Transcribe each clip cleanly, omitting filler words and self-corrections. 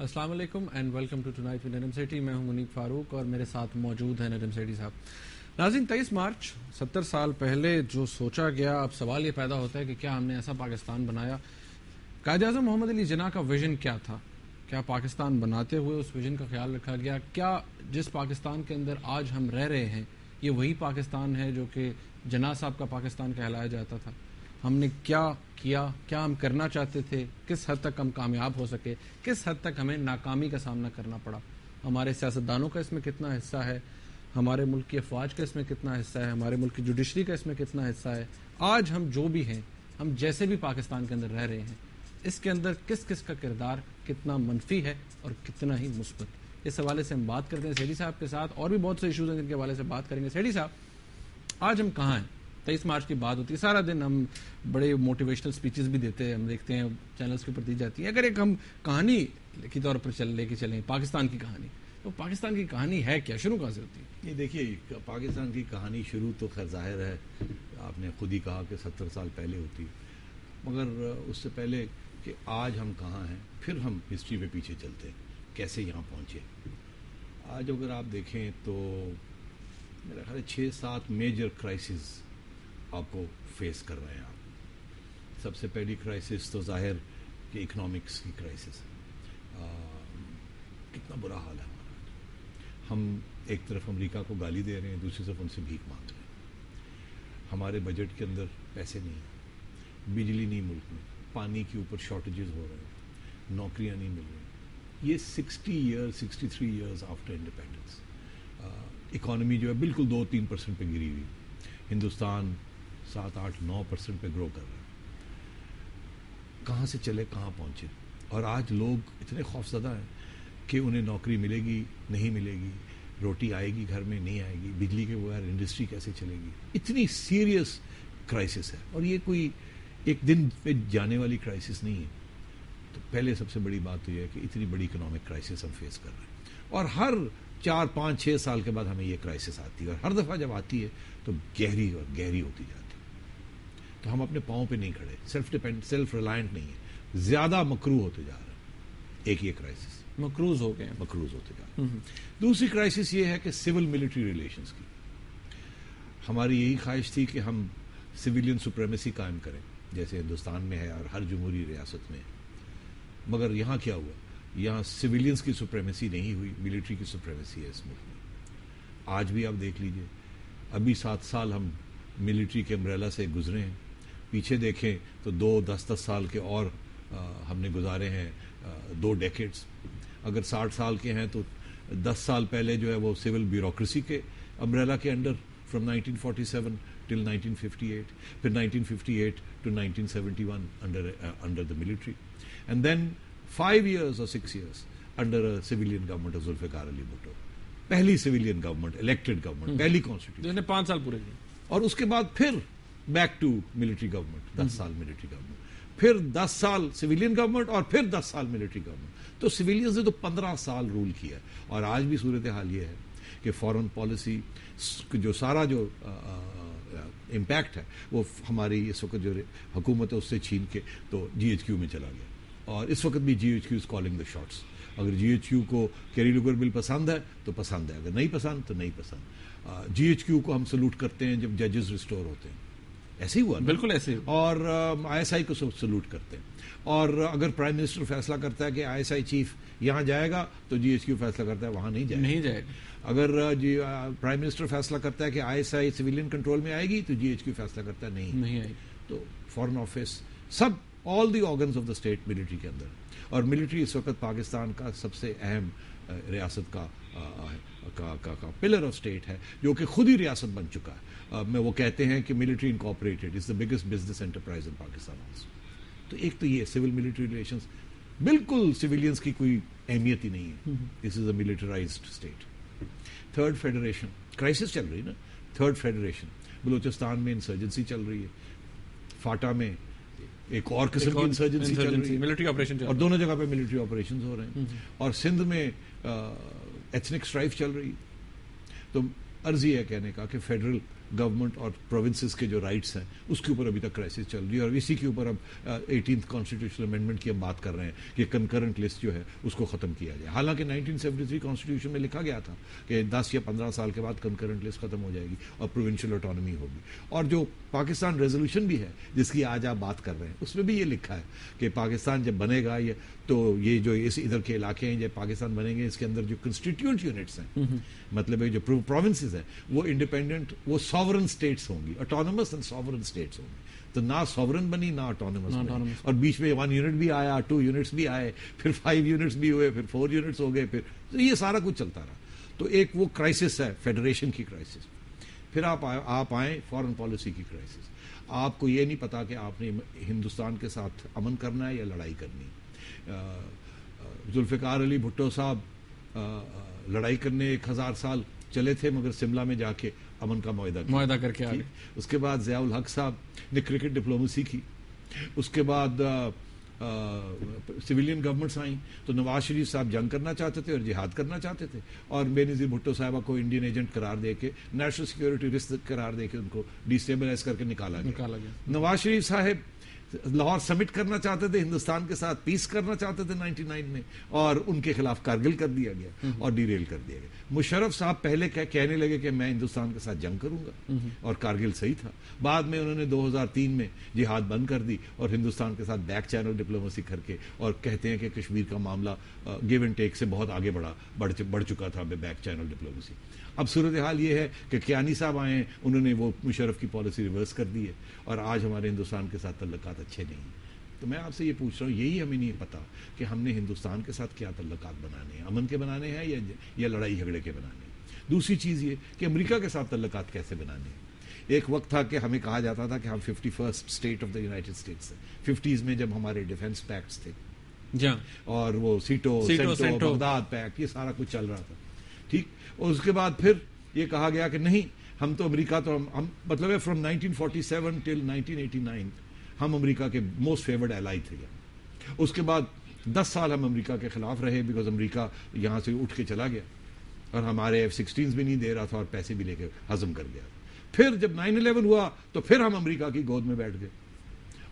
السلام علیکم and welcome to tonight with Nadeem Sethi. میں ہوں منیب فاروق اور میرے ساتھ موجود ہیں ندیم سیٹھی صاحب. ناظرین, 23 مارچ 70 سال پہلے جو سوچا گیا, اب سوال یہ پیدا ہوتا ہے کہ کیا ہم نے ایسا پاکستان بنایا؟ قائد اعظم محمد علی جناح کا ویژن کیا تھا؟ کیا پاکستان بناتے ہوئے اس ویژن کا خیال رکھا گیا؟ کیا جس پاکستان کے اندر آج ہم رہ رہے ہیں یہ وہی پاکستان ہے جو کہ جناح صاحب کا پاکستان کہلایا جاتا تھا؟ ہم نے کیا کیا, کیا ہم کرنا چاہتے تھے, کس حد تک ہم کامیاب ہو سکے, کس حد تک ہمیں ناکامی کا سامنا کرنا پڑا, ہمارے سیاستدانوں کا اس میں کتنا حصہ ہے, ہمارے ملک کی افواج کا اس میں کتنا حصہ ہے, ہمارے ملک کی جوڈیشری کا اس میں کتنا حصہ ہے, آج ہم جو بھی ہیں, ہم جیسے بھی پاکستان کے اندر رہ رہے ہیں, اس کے اندر کس کس کا کردار کتنا منفی ہے اور کتنا ہی مثبت. اس حوالے سے ہم بات کرتے ہیں سیٹھی صاحب کے ساتھ, اور بھی بہت سے ایشوز ہیں جن کے حوالے سے بات کریں گے. سیٹھی صاحب, آج ہم کہاں ہیں؟ 23 مارچ کی بات ہوتی ہے, سارا دن ہم بڑے موٹیویشنل سپیچز بھی دیتے ہیں, ہم دیکھتے ہیں چینلز کے اوپر دی جاتی ہے. اگر ایک ہم کہانی کے طور پر لے کے چلیں پاکستان کی کہانی, تو پاکستان کی کہانی ہے کیا؟ شروع کہاں سے ہوتی ہے؟ یہ دیکھیے, پاکستان کی کہانی شروع تو خیر ظاہر ہے, آپ نے خود ہی کہا کہ 70 سال پہلے ہوتی, مگر اس سے پہلے کہ آج ہم کہاں ہیں, پھر ہم ہسٹری پہ پیچھے چلتے ہیں کیسے یہاں پہنچے. آج اگر آپ دیکھیں تو میرا خیال ہے 6-7 میجر کرائسز آپ کو فیس کر رہے ہیں آپ. سب سے پہلی کرائسس تو ظاہر کہ اکنامکس کی کرائسس ہے. کتنا برا حال ہے ہمارا. ہم ایک طرف امریکہ کو گالی دے رہے ہیں, دوسری طرف ان سے بھیک مانگ رہے ہیں. ہمارے بجٹ کے اندر پیسے نہیں ہیں, بجلی نہیں ملک میں, پانی کے اوپر شارٹیجز ہو رہے ہیں, نوکریاں نہیں مل رہی. یہ 63 ایئرز آفٹر انڈیپینڈنس اکانومی جو ہے بالکل 2-3% پہ گری ہوئی. ہندوستان 7-8-9% پہ گرو کر رہا ہے. کہاں سے چلے کہاں پہنچے. اور آج لوگ اتنے خوفزدہ ہیں کہ انہیں نوکری ملے گی نہیں ملے گی, روٹی آئے گی گھر میں نہیں آئے گی, بجلی کے بغیر انڈسٹری کیسے چلے گی. اتنی سیریس کرائسس ہے, اور یہ کوئی ایک دن پہ جانے والی کرائسس نہیں ہے. تو پہلے سب سے بڑی بات تو یہ ہے کہ اتنی بڑی اکنامک کرائسس ہم فیس کر رہے ہیں, اور ہر 4-5-6 سال کے بعد ہمیں یہ کرائسس آتی ہے, اور ہر دفعہ جب آتی ہے تو گہری اور گہری ہوتی جاتی ہے. تو ہم اپنے پاؤں پہ نہیں کھڑے, سیلف ریلائنٹ نہیں ہے, زیادہ مکرو ہوتے جا رہے ہیں. ایک یہ کرائسس مقروض ہو گئے, مقروض ہوتے جا رہے ہیں. دوسری کرائسس یہ ہے کہ سول ملٹری ریلیشنز کی. ہماری یہی خواہش تھی کہ ہم سویلین سپریمیسی قائم کریں جیسے ہندوستان میں ہے اور ہر جمہوری ریاست میں. مگر یہاں کیا ہوا, یہاں سویلینز کی سپریمیسی نہیں ہوئی, ملٹری کی سپریمیسی ہے اس ملک میں. آج بھی آپ دیکھ لیجئے, ابھی 7 سال ہم ملٹری کے امبریلا سے گزرے ہیں. پیچھے دیکھیں تو 2-10 سال کے اور ہم نے گزارے ہیں, 2 ڈیکیڈز. اگر 60 سال کے ہیں تو 10 سال پہلے جو ہے وہ سول بیوروکریسی کے امبریلا کے انڈر فرام 1947 ٹل 1958, پھر 1958 to 1971 under the military, and then 5 years or 6 years under civilian government of Zulfiqar Ali Bhutto. پہلی سویلین گورنمنٹ, الیکٹڈ گورنمنٹ, پہلی کانسٹیٹیوشن, 5 سال پورے کیے, اور اس کے بعد پھر بیک ٹو ملٹری گورنمنٹ. 10 سال ملٹری گورنمنٹ, پھر 10 سال سویلین گورنمنٹ, اور پھر 10 سال ملٹری گورنمنٹ. تو سویلینز نے تو 15 سال رول کیا. اور آج بھی صورتحال یہ ہے کہ فارن پالیسی جو سارا جو امپیکٹ ہے وہ ہماری اس وقت جو حکومت ہے اس سے چھین کے تو GHQ میں چلا گیا. اور اس وقت بھی GHQ is calling the shots. اگر GHQ کو کیری لیگر بل پسند ہے تو پسند ہے, اگر نہیں پسند تو نہیں پسند. GHQ کو ہم سلوٹ کرتے ہیں جب ججز ریسٹور ہوتے ہیں, ایسے ہی ہوا, بالکل ایسے. اور ISI کو سلوٹ کرتے ہیں. اور اگر پرائم منسٹر فیصلہ کرتا ہے کہ ISI چیف یہاں جائے گا تو GHQ فیصلہ کرتا ہے وہاں نہیں جائے گا. اگر پرائم منسٹر فیصلہ کرتا ہے کہ ISI سویلین کنٹرول میں آئے گی تو GHQ فیصلہ کرتا ہے نہیں آئے گی. تو foreign office sub all the organs of the state military کے اندر. اور ملٹری اس وقت پاکستان کا سب سے اہم ریاست کا پلر آف اسٹیٹ ہے, جو کہ خود ہی ریاست بن چکا ہے. میں وہ کہتے ہیں کہ military incorporated is the biggest business enterprise in Pakistan also. تو ایک تو یہ سول ملٹری ریلیشنز, بالکل سویلینز کی کوئی اہمیت ہی نہیں ہے. دس از اے ملٹرائزڈ اسٹیٹ. تھرڈ فیڈریشن کرائسس چل رہی نا. تھرڈ فیڈریشن, بلوچستان میں انسرجنسی چل رہی ہے, فاٹا میں ایک اور قسم کی انسرجنسی چل رہی ہے, ملٹری آپریشن, اور دونوں جگہ پہ ملٹری آپریشنز ہو رہے ہیں. اور سندھ میں ایتھنک اسٹرائف چل رہی. تو عرض یہ ہے کہنے کا کہ فیڈرل گورنمنٹ اور پروونسز کے جو رائٹس ہیں اس کے اوپر ابھی تک کرائسس چل رہی ہے، اور اسی کے اوپر اب 18th کانسٹیٹیوشنل امینڈمنٹ کی ہم بات کر رہے ہیں کہ کنکرنٹ لسٹ جو ہے اس کو ختم کیا جائے. حالانکہ 1973 کانسٹیٹیوشن میں لکھا گیا تھا کہ 10 یا 15 سال کے بعد کنکرنٹ لسٹ ختم ہو جائے گی اور پروونشل آٹونومی ہوگی. اور جو پاکستان ریزولوشن بھی ہے جس کی آج آپ بات کر رہے ہیں اس میں بھی یہ لکھا ہے کہ پاکستان جب بنے گا تو یہ جو اس ادھر کے علاقے ہیں جب پاکستان بنیں گے اس کے اندر جو کنسٹیٹیوئنٹ یونٹس ہیں مطلب جو پروونسز ہیں وہ انڈیپینڈنٹ وہ ساورن اسٹیٹس ہوں گی، آٹونومس اینڈ ساورن اسٹیٹس ہوں گی. تو نہ ساورن بنی نہ آٹونومس بنی، اور بیچ میں 1 یونٹ بھی آیا، 2 یونٹس بھی آئے، پھر 5 یونٹس بھی ہوئے، پھر 4 یونٹس ہو گئے، پھر یہ سارا کچھ چلتا رہا. تو ایک وہ کرائسس ہے فیڈریشن کی کرائسس. پھر آپ آئیں فارن پالیسی کی کرائسس. آپ کو یہ نہیں پتا کہ آپ نے ہندوستان کے ساتھ امن کرنا ہے یا لڑائی کرنی. ذوالفقار علی بھٹو صاحب لڑائی کرنے 1000 سال چلے تھے مگر شملہ میں جا کے امن کا معاہدہ کر کے آگے. اس کے بعد ضیاء الحق صاحب نے کرکٹ ڈپلومیسی کی. اس کے بعد سویلین گورنمنٹس آئیں تو نواز شریف صاحب جنگ کرنا چاہتے تھے اور جہاد کرنا چاہتے تھے، اور بے نظیر بھٹو صاحبہ کو انڈین ایجنٹ قرار دے کے نیشنل سیکیورٹی رسک قرار دے کے ان کو ڈیسٹیبلائز کر کے نکالا گیا. نواز شریف صاحب لاہور سمٹ کرنا چاہتے تھے، ہندوستان کے ساتھ پیس کرنا چاہتے تھے 99 میں، اور ان کے خلاف کارگل کر دیا گیا اور ڈی ریل کر دیا گیا. مشرف صاحب پہلے کہنے لگے کہ میں ہندوستان کے ساتھ جنگ کروں گا اور کارگل صحیح تھا. بعد میں انہوں نے 2003 میں جہاد بند کر دی اور ہندوستان کے ساتھ بیک چینل ڈپلومیسی کر کے، اور کہتے ہیں کہ کشمیر کا معاملہ گیو اینڈ ٹیک سے بہت آگے بڑھ چکا تھا بیک چینل ڈپلومیسی. اب صورتحال یہ ہے کہ کیانی صاحب آئے ہیں، انہوں نے وہ مشرف کی پالیسی ریورس کر دی ہے اور آج ہمارے ہندوستان کے ساتھ تعلقات اچھے نہیں ہیں. تو میں آپ سے یہ پوچھ رہا ہوں، یہی ہمیں نہیں پتا کہ ہم نے ہندوستان کے ساتھ کیا تعلقات بنانے ہیں، امن کے بنانے ہیں یا لڑائی جھگڑے کے بنانے ہیں. دوسری چیز یہ کہ امریکہ کے ساتھ تعلقات کیسے بنانے ہیں. ایک وقت تھا کہ ہمیں کہا جاتا تھا کہ ہم 51st state of the United States ہیں. 50s میں جب ہمارے ڈیفینس پیکٹس تھے اور وہ سیٹو بغداد پیکٹ، یہ سارا کچھ چل رہا تھا، ٹھیک. اور اس کے بعد پھر یہ کہا گیا کہ نہیں، ہم تو امریکہ تو ہم مطلب ہے فرام 1947 ٹل 1989 ہم امریکہ کے موسٹ فیورڈ ایلائی تھے. اس کے بعد 10 سال ہم امریکہ کے خلاف رہے بیکاز امریکہ یہاں سے اٹھ کے چلا گیا اور ہمارے F-16 بھی نہیں دے رہا تھا اور پیسے بھی لے کے ہضم کر گیا. پھر جب 9/11 ہوا تو پھر ہم امریکہ کی گود میں بیٹھ گئے.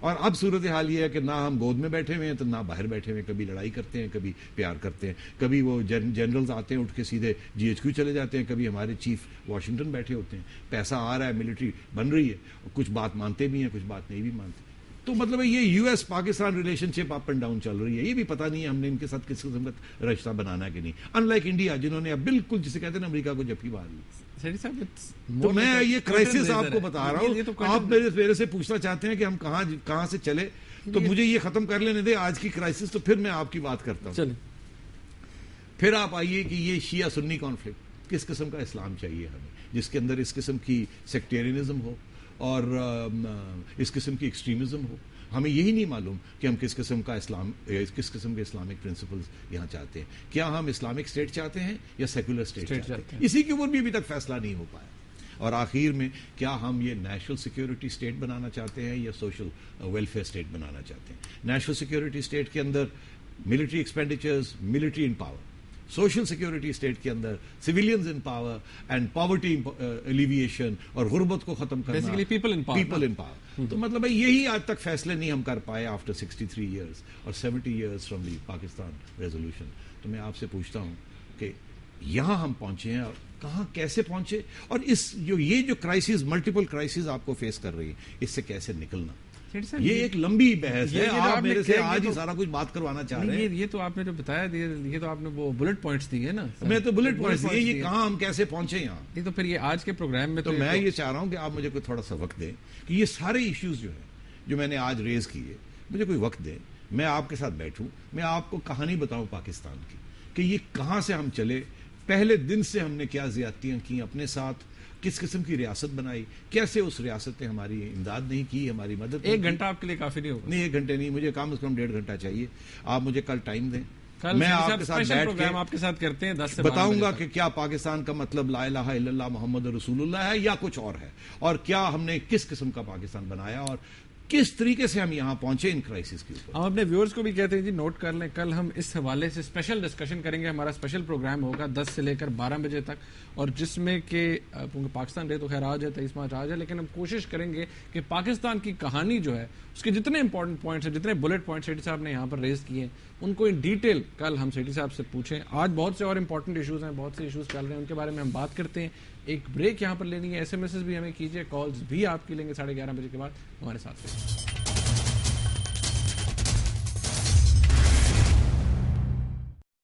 اور اب صورتحال یہ ہے کہ نہ ہم گود میں بیٹھے ہوئے ہیں تو نہ باہر بیٹھے ہوئے ہیں. کبھی لڑائی کرتے ہیں، کبھی پیار کرتے ہیں، کبھی وہ جنرلز آتے ہیں اٹھ کے سیدھے GHQ چلے جاتے ہیں، کبھی ہمارے چیف واشنگٹن بیٹھے ہوتے ہیں. پیسہ آ رہا ہے، ملٹری بن رہی ہے، کچھ بات مانتے بھی ہیں، کچھ بات نہیں بھی مانتے. تو مطلب یہ US Pakistan relation ship up and down چل رہی ہے. یہ بھی پتہ نہیں ہے ہم نے ان کے ساتھ کس قسم کا رشتہ بنانا ہے کہ نہیں. ان لائک انڈیا جنہوں نے اب بالکل جسے کہتے ہیں امریکہ کو جپھی مار لی. تو میں یہ کرائسس آپ کو بتا رہا ہوں. آپ میرے سے پوچھنا چاہتے ہیں کہ ہم کہاں سے چلے، تو مجھے یہ ختم کر لینے دے آج کی کرائسس، تو پھر میں آپ کی بات کرتا ہوں. پھر آپ آئیے کہ یہ شیعہ سنی کانفلکٹ کس قسم کا اسلام چاہیے ہمیں، جس کے اندر اس قسم کی سیکٹیرینزم ہو اور اس قسم کی ایکسٹریمزم ہو. ہمیں یہی نہیں معلوم کہ ہم کس قسم کے اسلامک پرنسپلز یہاں چاہتے ہیں. کیا ہم اسلامک اسٹیٹ چاہتے ہیں یا سیکولر اسٹیٹ چاہتے ہیں؟ اسی کے اوپر بھی ابھی تک فیصلہ نہیں ہو پایا. اور آخر میں کیا ہم یہ نیشنل سیکیورٹی اسٹیٹ بنانا چاہتے ہیں یا سوشل ویلفیئر اسٹیٹ بنانا چاہتے ہیں؟ نیشنل سیکیورٹی اسٹیٹ کے اندر military expenditures, military in power. Social security state کے اندر civilians in power and poverty alleviation اور غربت کو ختم کرنا، پیپل ان پاور. تو مطلب یہی آج تک فیصلے نہیں ہم کر پائے آفٹر 63 ایئرز اور 70 years from the Pakistan resolution. تو میں آپ سے پوچھتا ہوں کہ یہاں ہم پہنچے ہیں اور کہاں کیسے پہنچے، اور یہ جو کرائسس، ملٹیپل کرائسس آپ کو فیس کر رہی ہے، اس سے کیسے نکلنا. یہ ایک لمبی بحث ہے. آپ میرے سے آج ہی سارا کچھ بات کروانا چاہ رہے ہیں. یہ تو آپ نے جو بتایا، یہ تو آپ نے وہ بلٹ پوائنٹس دیے نا. میں تو بلٹ پوائنٹس دیے، یہ کہاں ہم کیسے پہنچے یہاں. یہ تو پھر یہ آج کے پروگرام میں تو میں یہ چاہ رہا ہوں کہ آپ مجھے کوئی تھوڑا سا وقت دیں کہ یہ سارے ایشوز جو ہیں جو میں نے آج ریز کیے، مجھے کوئی وقت دیں، میں آپ کے ساتھ بیٹھوں، میں آپ کو کہانی بتاؤں پاکستان کی کہ یہ کہاں سے ہم چلے. پہلے دن سے ہم نے کیا زیادتیاں کی اپنے ساتھ، کس قسم کی ریاست بنائی، کیسے اس ریاست نے ہماری امداد نہیں کی، ہماری مدد. 1 گھنٹہ آپ کے لیے کافی نہیں ہوگا. نہیں، 1 گھنٹے نہیں، مجھے کم از کم 1.5 گھنٹہ چاہیے. آپ مجھے کل ٹائم دیں، میں آپ کے ساتھ بیٹھ کے آپ کے ساتھ کرتے ہیں، 10 سے بتاؤں گا کہ کیا پاکستان کا مطلب لا الہ الا اللہ محمد رسول اللہ ہے یا کچھ اور ہے، اور کیا ہم نے کس قسم کا پاکستان بنایا اور کس طریقے سے ہم یہاں پہنچے ان کرائسس کے اوپر. ہم اپنے ویورز کو بھی کہتے ہیں جی نوٹ کر لیں, کل ہم اس حوالے سے اسپیشل ڈسکشن کریں گے. ہمارا اسپیشل پروگرام ہوگا 10 سے لے کر 12 بجے تک, اور جس میں کہ پاکستان ڈے تو خیر آج ہے, 23 مارچ آج ہے, لیکن ہم کوشش کریں گے کہ پاکستان کی کہانی جو ہے اس کے جتنے امپورٹنٹ پوائنٹس ہیں, جتنے بلٹ پوائنٹس سیٹھی صاحب نے یہاں پر ریز کیے ہیں, ان کو ان ڈیٹیل کل ہم سیٹھی صاحب سے پوچھیں. آج بہت سے اور امپورٹنٹ ایشوز ہیں, بہت سے ایشوز چل رہے ہیں, ان کے بارے میں ہم بات کرتے ہیں. ایک بریک یہاں پر لینی ہے, ایس ایم ایس بھی ہمیں کیجیے, کالز بھی آپ کی لیں گے 11:30 بجے کے بعد. ہمارے ساتھ